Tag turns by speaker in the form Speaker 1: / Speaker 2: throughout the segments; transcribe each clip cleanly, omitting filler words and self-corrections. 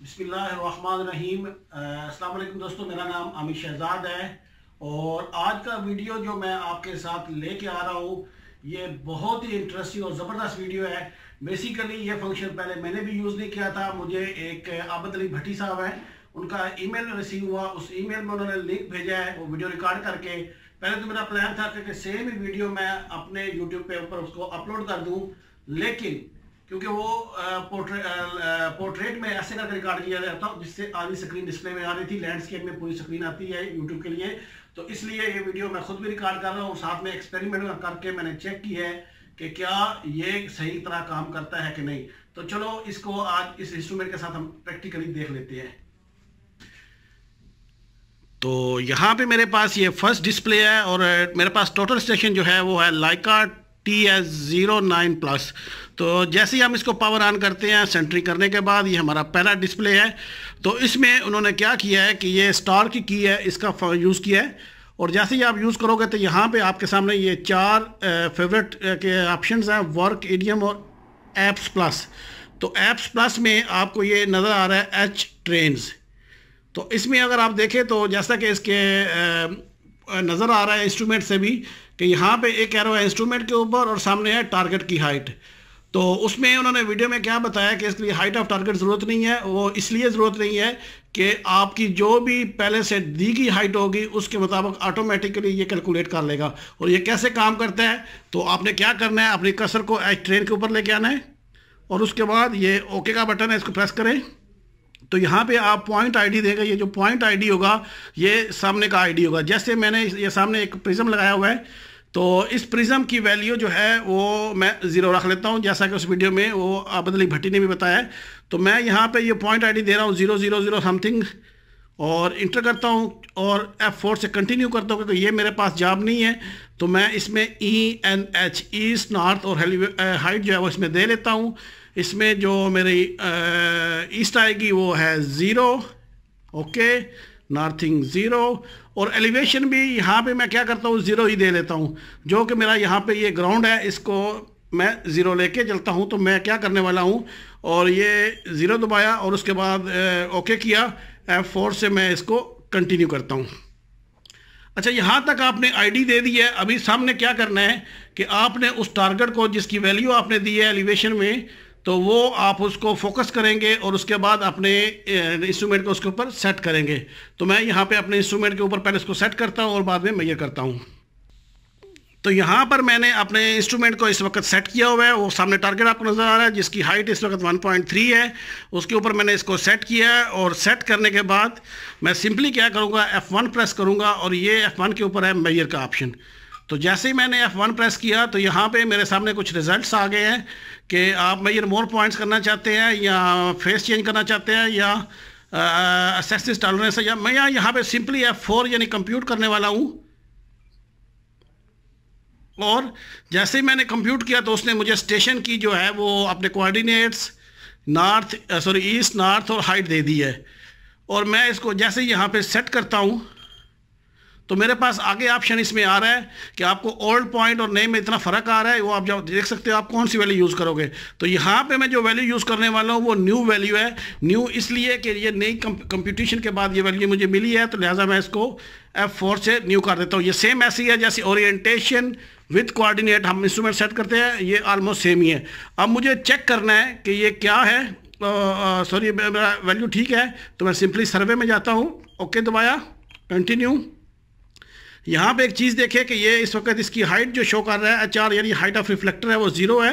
Speaker 1: बिस्मिल्लाहिर्रहमानिर्रहीम। अस्सलाम वालेकुम दोस्तों, मेरा नाम आमिर शहजाद है और आज का वीडियो जो मैं आपके साथ लेके आ रहा हूँ ये बहुत ही इंटरेस्टिंग और ज़बरदस्त वीडियो है। बेसिकली ये फंक्शन पहले मैंने भी यूज़ नहीं किया था। मुझे एक आबद अली भट्टी साहब हैं, उनका ईमेल रिसीव हुआ, उस ईमेल में उन्होंने लिंक भेजा है वो वीडियो रिकॉर्ड करके। पहले तो मेरा प्लान था कि सेम ही वीडियो मैं अपने यूट्यूब पे ऊपर उसको अपलोड कर दूँ, लेकिन क्योंकि वो पोर्ट्रेट में ऐसे करके रिकॉर्ड किया जाता है जिससे आधी स्क्रीन डिस्प्ले में आ रही थी, लैंडस्केप में पूरी स्क्रीन आती है यूट्यूब के लिए। तो इसलिए ये वीडियो मैं खुद भी रिकॉर्ड कर रहा हूँ, साथ में एक्सपेरिमेंट करके मैंने चेक की है कि क्या ये सही तरह काम करता है कि नहीं। तो चलो इसको आज इस इंस्ट्रूमेंट के साथ हम प्रैक्टिकली देख लेते हैं। तो यहाँ पे मेरे पास ये फर्स्ट डिस्प्ले है और मेरे पास टोटल स्टेशन जो है वो है लाइका TS09+। तो जैसे ही हम इसको पावर ऑन करते हैं, सेंटरिंग करने के बाद ये हमारा पहला डिस्प्ले है। तो इसमें उन्होंने क्या किया है कि ये स्टार की है, इसका यूज़ किया है। और जैसे ही आप यूज़ करोगे तो यहाँ पे आपके सामने ये चार फेवरेट के ऑप्शंस हैं, वर्क, ईडीएम और एप्स प्लस। तो एप्स प्लस में आपको ये नज़र आ रहा है एच ट्रेन्स। तो इसमें अगर आप देखें तो जैसा कि इसके नज़र आ रहा है इंस्ट्रूमेंट से भी कि यहाँ पे एक एरो है इंस्ट्रूमेंट के ऊपर और सामने है टारगेट की हाइट। तो उसमें उन्होंने वीडियो में क्या बताया कि इसके लिए हाइट ऑफ टारगेट ज़रूरत नहीं है। वो इसलिए ज़रूरत नहीं है कि आपकी जो भी पहले से दी गई हाइट होगी उसके मुताबिक ऑटोमेटिकली ये कैलकुलेट कर लेगा। और ये कैसे काम करता है, तो आपने क्या करना है, अपनी कर्सर को एच ट्रेन के ऊपर लेके आना है और उसके बाद ये ओके का बटन है, इसको प्रेस करें। तो यहाँ पे आप पॉइंट आईडी देगा, ये जो पॉइंट आईडी होगा ये सामने का आईडी होगा। जैसे मैंने ये सामने एक प्रिज्म लगाया हुआ है, तो इस प्रिज्म की वैल्यू जो है वो मैं 0 रख लेता हूँ, जैसा कि उस वीडियो में वो आबद अली भट्टी ने भी बताया है। तो मैं यहाँ पे ये पॉइंट आईडी दे रहा हूँ 000 समथिंग और इंटर करता हूँ और F4 से कंटिन्यू करता हूँ क्योंकि ये मेरे पास जॉब नहीं है। तो मैं इसमें ENH ईस्ट, नॉर्थ और हाइट जो है वो इसमें दे लेता हूँ। इसमें जो मेरी ईस्ट आएगी वो है 0, ओके, नॉर्थिंग 0 और एलिवेशन भी यहाँ पे मैं क्या करता हूँ 0 ही दे लेता हूँ, जो कि मेरा यहाँ पे ये ग्राउंड है, इसको मैं 0 लेके चलता हूँ। तो मैं क्या करने वाला हूँ, और ये 0 दबाया और उसके बाद ओके किया, F4 से मैं इसको कंटिन्यू करता हूँ। अच्छा, यहाँ तक आपने आईडी दे दी है। अभी सामने क्या करना है कि आपने उस टारगेट को जिसकी वैल्यू आपने दी है एलिवेशन में, तो वो आप उसको फोकस करेंगे और उसके बाद अपने इंस्ट्रूमेंट को उसके ऊपर सेट करेंगे। तो मैं यहाँ पे अपने इंस्ट्रूमेंट के ऊपर पहले इसको सेट करता हूँ और बाद में मेजर करता हूँ। तो यहाँ पर मैंने अपने इंस्ट्रूमेंट को इस वक्त सेट किया हुआ है। वो सामने टारगेट आपको नज़र आ रहा है जिसकी हाइट इस वक्त 1.3 है, उसके ऊपर मैंने इसको सेट किया है। और सेट करने के बाद मैं सिंपली क्या करूँगा, F1 प्रेस करूँगा और ये F1 के ऊपर है मेजर का ऑप्शन। तो जैसे ही मैंने F1 प्रेस किया तो यहाँ पे मेरे सामने कुछ रिजल्ट्स आ गए हैं कि आप मेजर मोर पॉइंट्स करना चाहते हैं या फेस चेंज करना चाहते हैं या एक्सेस टॉलरेंस है, या मैं यहाँ पे सिंपली F4 यानी कंप्यूट करने वाला हूँ। और जैसे ही मैंने कंप्यूट किया तो उसने मुझे स्टेशन की जो है वो अपने कोऑर्डिनेट्स ईस्ट, नॉर्थ और हाइट दे दी है। और मैं इसको जैसे ही यहाँ पे सेट करता हूँ तो मेरे पास आगे ऑप्शन इसमें आ रहा है कि आपको ओल्ड पॉइंट और नए में इतना फ़र्क आ रहा है, वो आप जब देख सकते हो आप कौन सी वैल्यू यूज़ करोगे। तो यहाँ पे मैं जो वैल्यू यूज़ करने वाला हूँ वो न्यू वैल्यू है। न्यू इसलिए कि ये नई कंप्यूटेशन के बाद ये वैल्यू मुझे मिली है, तो लिहाजा मैं इसको F4 से न्यू कर देता हूँ। ये सेम ऐसी है जैसे ओरिएंटेशन विद कोऑर्डिनेट हम इंस्ट्रूमेंट सेट करते हैं, ये ऑलमोस्ट सेम ही है। अब मुझे चेक करना है कि ये क्या है, सॉरी मेरा वैल्यू ठीक है। तो मैं सिंपली सर्वे में जाता हूँ, ओके दबाया, कंटिन्यू। यहाँ पे एक चीज़ देखें कि ये इस वक्त इसकी हाइट जो शो कर रहा है HR यानी हाइट ऑफ रिफ्लेक्टर है वो 0 है।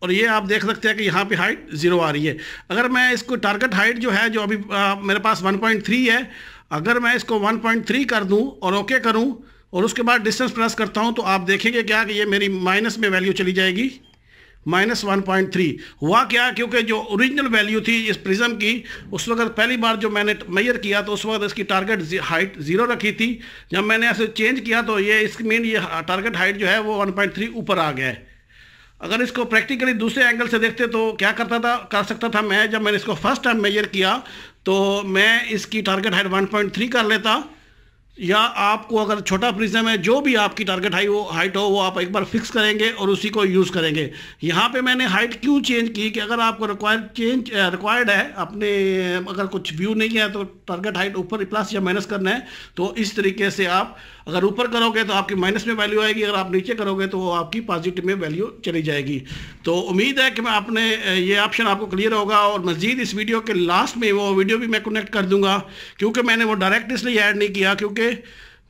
Speaker 1: और ये आप देख सकते हैं कि यहाँ पे हाइट 0 आ रही है। अगर मैं इसको टारगेट हाइट जो है जो अभी मेरे पास 1.3 है, अगर मैं इसको 1.3 कर दूँ और ओके करूँ और उसके बाद डिस्टेंस प्रेस करता हूँ तो आप देखेंगे क्या कि ये मेरी माइनस में वैल्यू चली जाएगी, -1.3 हुआ क्या, क्योंकि जो ओरिजिनल वैल्यू थी इस प्रिज्म की उस वक्त पहली बार जो मैंने मेजर किया तो उस वक्त इसकी टारगेट हाइट 0 रखी थी। जब मैंने ऐसे चेंज किया तो ये इसकी मीन ये टारगेट हाइट जो है वो 1.3 ऊपर आ गया है। अगर इसको प्रैक्टिकली दूसरे एंगल से देखते तो क्या कर सकता था मैं, जब मैंने इसको फर्स्ट टाइम मेजर किया तो मैं इसकी टारगेट हाइट 1.3 कर लेता, या आपको अगर छोटा प्रिज्म है, जो भी आपकी टारगेट हाइट हो वो आप एक बार फिक्स करेंगे और उसी को यूज़ करेंगे। यहाँ पे मैंने हाइट क्यों चेंज की कि अगर आपको रिक्वायर्ड है अपने, अगर कुछ व्यू नहीं है तो टारगेट हाइट ऊपर प्लस या माइनस करना है, तो इस तरीके से आप अगर ऊपर करोगे तो आपकी माइनस में वैल्यू आएगी, अगर आप नीचे करोगे तो वो आपकी पॉजिटिव में वैल्यू चली जाएगी। तो उम्मीद है कि मैं आपने ये ऑप्शन आपको क्लियर होगा, और मज़ीद इस वीडियो के लास्ट में वो वीडियो भी मैं कनेक्ट कर दूंगा, क्योंकि मैंने वो डायरेक्ट इसलिए ऐड नहीं किया क्योंकि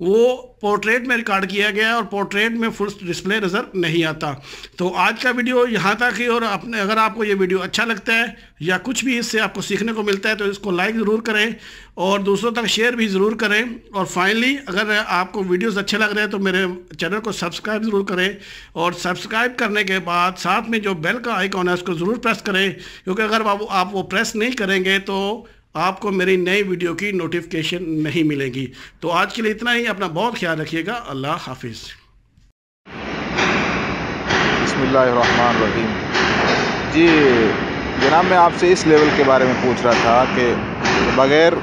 Speaker 1: वो पोर्ट्रेट में रिकॉर्ड किया गया है और पोर्ट्रेट में फुल डिस्प्ले नज़र नहीं आता। तो आज का वीडियो यहाँ तक ही, और अपने अगर आपको ये वीडियो अच्छा लगता है या कुछ भी इससे आपको सीखने को मिलता है तो इसको लाइक ज़रूर करें और दूसरों तक शेयर भी ज़रूर करें। और फाइनली अगर आपको वीडियोस अच्छे लग रहे हैं तो मेरे चैनल को सब्सक्राइब ज़रूर करें, और सब्सक्राइब करने के बाद साथ में जो बेल का आइकॉन है उसको ज़रूर प्रेस करें, क्योंकि अगर आप वो प्रेस नहीं करेंगे तो आपको मेरी नई वीडियो की नोटिफिकेशन नहीं मिलेगी। तो आज के लिए इतना ही, अपना बहुत ख्याल रखिएगा। अल्लाह हाफिज़।
Speaker 2: बिस्मिल्लाहिर्रहमानिर्रहीम। जी जनाब, मैं आपसे इस लेवल के बारे में पूछ रहा था कि बग़ैर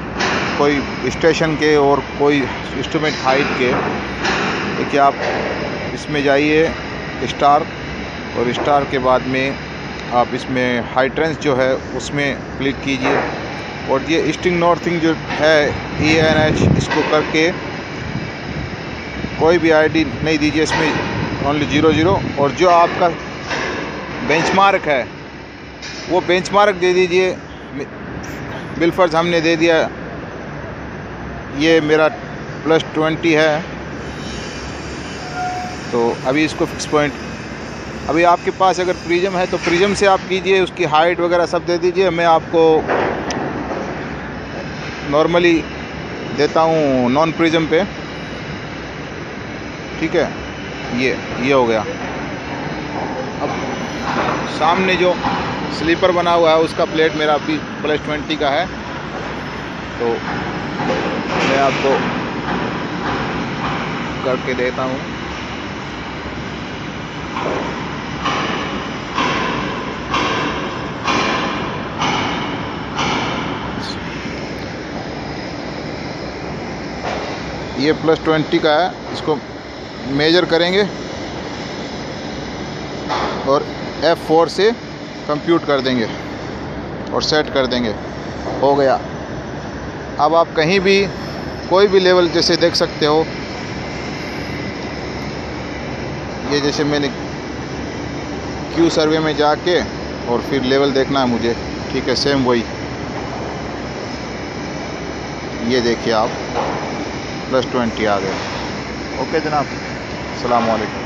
Speaker 2: कोई स्टेशन के और कोई इंस्ट्रूमेंट हाइट के, कि आप इसमें जाइए स्टार, और स्टार के बाद में आप इसमें हाई ट्रेंस जो है उसमें क्लिक कीजिए, और ये ईस्टिंग नॉर्थिंग जो है ENH, इसको करके कोई भी आईडी नहीं दीजिए, इसमें ओनली 00, और जो आपका बेंचमार्क है वो बेंचमार्क दे दीजिए। बिलफर्ज हमने दे दिया, ये मेरा +20 है, तो अभी इसको फिक्स पॉइंट, अभी आपके पास अगर प्रिज्म है तो प्रिज्म से आप कीजिए, उसकी हाइट वगैरह सब दे दीजिए। मैं आपको नॉर्मली देता हूँ नॉन प्रिज्म पे, ठीक है। ये हो गया। अब सामने जो स्लीपर बना हुआ है उसका प्लेट मेरा अभी +20 का है, तो मैं आपको करके देता हूँ। ये +20 का है, इसको मेजर करेंगे और F4 से कंप्यूट कर देंगे और सेट कर देंगे, हो गया। अब आप कहीं भी कोई भी लेवल जैसे देख सकते हो, ये जैसे मैंने Q सर्वे में जाके और फिर लेवल देखना है मुझे, ठीक है, सेम वही। ये देखिए आप +20 आ गया। ओके जनाब, अस्सलाम वालेकुम।